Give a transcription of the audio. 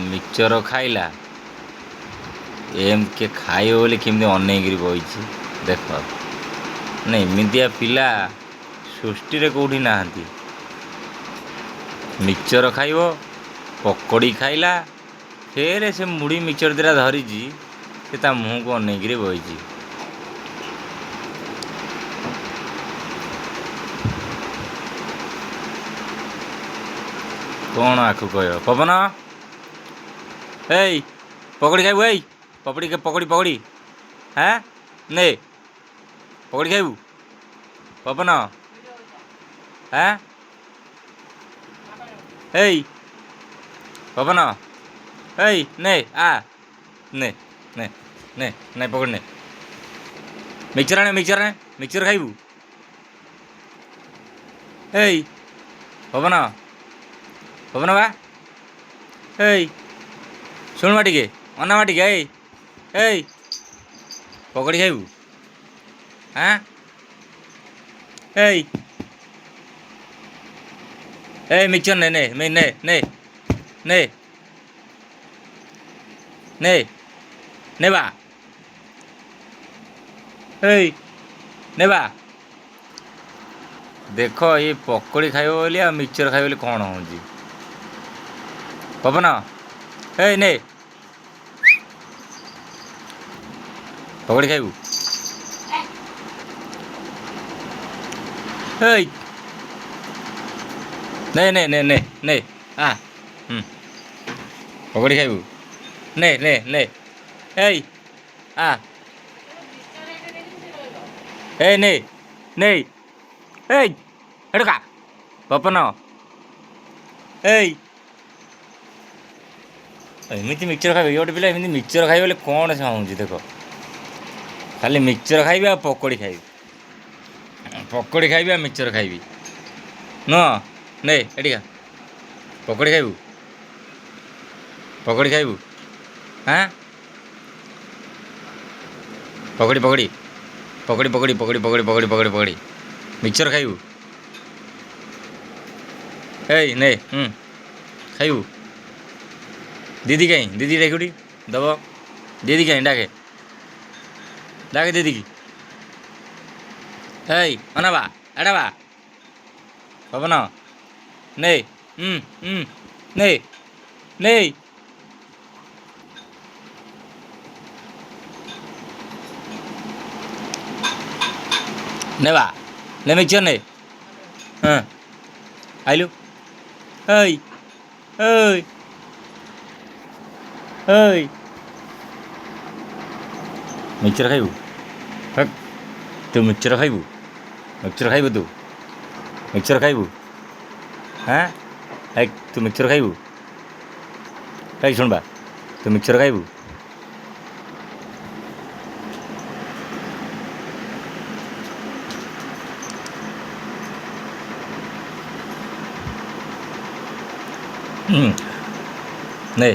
Mixture ଖାଇଲା ଏମିତି ଖାଇବ ବୋଲି କେମିତି ଅନେଇକିରି ବଇଛି ଦେଖ। ମାନେ ଏମିତିଆ ପିଲା ସୃଷ୍ଟିରେ କେଉଁଠି ନାହାନ୍ତି। ମିକ୍ସଚର ଖାଇବ, ପକୋଡ଼ି ଖାଇଲା, ଫେରେ ସେ ମୁଢ଼ି ମିକ୍ସଚର ଦିଟା ଧରିଛି ସେ ତା ମୁହଁକୁ ଅନେଇକିରି ବଇଛି। କ'ଣ ଆକୁ କହିବ? ପବନ ଏଇ ପକୋଡ଼ି ଖାଇବୁ? ଏଇ ପକୋଡ଼ି ହାଁ ନେ ପକୋଡ଼ି ଖାଇବୁ? ପବନ ହାଁ ଏଇ ପବନ ଏଇ ନେ ନେ ନେ ନେ ନେ ପକୋଡ଼ି ନେ। ମିକ୍ସଚର ଖାଇବୁ? ଏଇ ପବନ ବା ଏଇ ଶୁଣବା ଟିକେ, ଅନାବା ଟିକେ। ଏଇ ପକୋଡ଼ି ଖାଇବୁ? ହାଁ ଏଇ ମିକ୍ସଚର ନେ ବା ନେବା। ଦେଖ ଏ ପକୋଡ଼ି ଖାଇବ ବୋଲି ଆଉ ମିକ୍ସଚର ଖାଇବ ବୋଲି କ'ଣ ହେଉଛି? ପବନ ନେ ପକୋଡ଼ି ଖାଇବୁ? ଏଇ ନେ ପକୋଡ଼ି ଖାଇବୁ? ନେ ଏଇ ନେ ଏଠୁ ଖା। ପବନ ଏମିତି ମିକ୍ସଚର ଖାଇବ? ଗୋଟେ ପିଲା ଏମିତି ମିକ୍ସଚର ଖାଇବ ବୋଲି କ'ଣ ଚାହୁଁଛି ଦେଖ। ଖାଲି ମିକ୍ସଚର ଖାଇବି ଆଉ ପକୋଡ଼ି ଖାଇବି, ପକୋଡ଼ି ଖାଇବି ଆଉ ମିକ୍ସଚର ଖାଇବି ନୁହଁ। ନେ ଏଠିକା ପକୋଡ଼ି ଖାଇବୁ? ହାଁ ପକୋଡ଼ି ମିକ୍ସଚର ଖାଇବୁ? ନେ ଖାଇବୁ? ଦିଦି କାହିଁ? ଦିଦି ଡାକୁଟି ଦବ। ଦିଦି କାହିଁ? ଡାକେ ଦିଦିକି। ଅନାବା ଏଡ଼ା ବା ପବନ ନେ ନେ ନେବା ନେ ମିକ୍ସଚର ନେ। ଆଇଲୁ ମିକ୍ସଚର ଖାଇବୁ? ତୁ ମିକ୍ସଚର ଖାଇବୁ? ତୁ ମିକ୍ସଚର ଖାଇବୁ? ହାଁ ତୁ ମିକ୍ସଚର ଖାଇବୁ? ଶୁଣବା ତୁ ମିକ୍ସଚର ଖାଇବୁ? ନେ